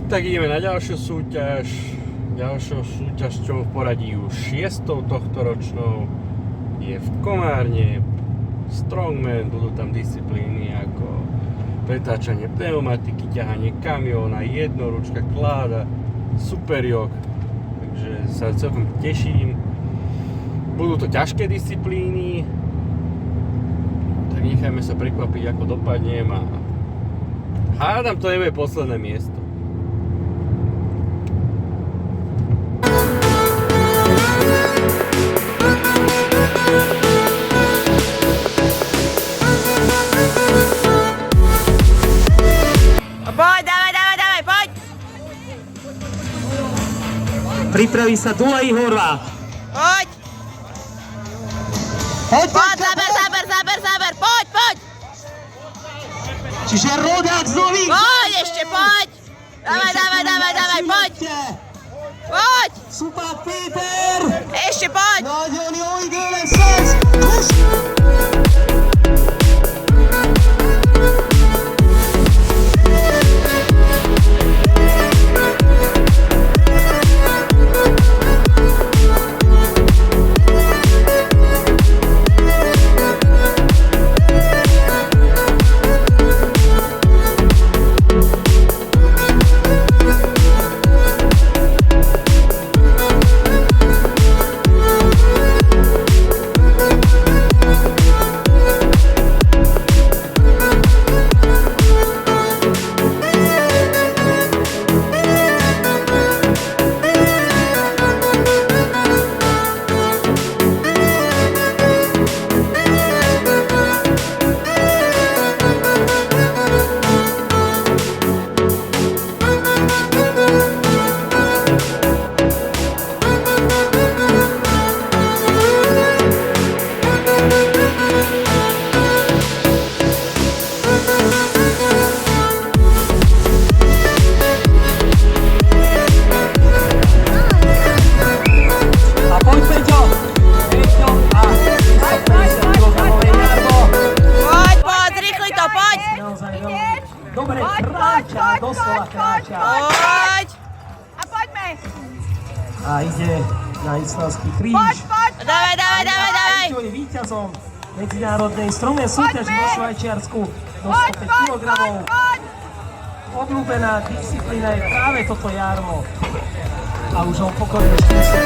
Tak ideme na ďalšiu súťaž. Ďalšou súťažťou v poradí už 6. tohtoročnou je v Komárne Strongman. Budú tam disciplíny ako pretáčanie pneumatiky, ťahanie kamióna, jednoručka, kláda, superjog. Takže sa celkom teším. Budú to ťažké disciplíny, tak nechajme sa prekvapiť, ako dopadnem a hádam, to nebude posledné miesto. Poď, dávaj, poď! Pripraví sa Dulej Horvát. Poď! Záber, poď! Čiže rodák z Nových. Poď, ešte poď! Dávaj, poď! Poď! Super Peter. Ešte poď! Nagyon jó idő lesz ez. Dobre, kráča, doslova kráča. Poď! A poďme! A ide na islandský kríž. Poď! Dávaj! Čo je víťazom medzinárodnej stromnej súťaže vo Švajčiarsku do 105 kg. Poď! Obľúbená disciplína je práve toto jarmo. A už ho pokojne štíse.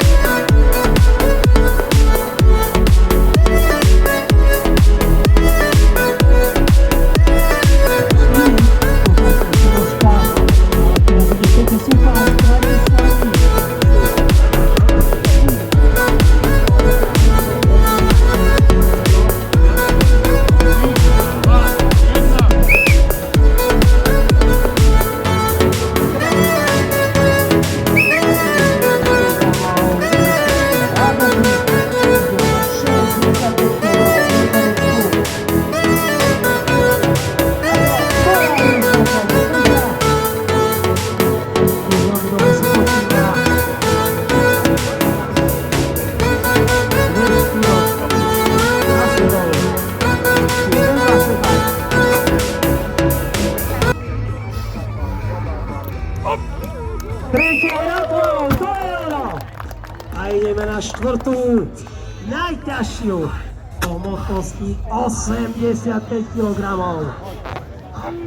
A ideme na štvrtú, najťažšiu o hmotnosti 85 kg.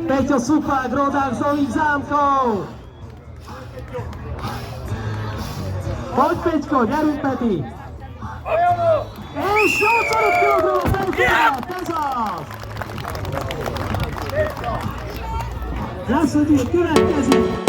Peťo Supák, rodák z Nových Zámkov. Poď Peťko, nerúb Peti. Ešte 80 kg, Pezas. Nasleduje következik.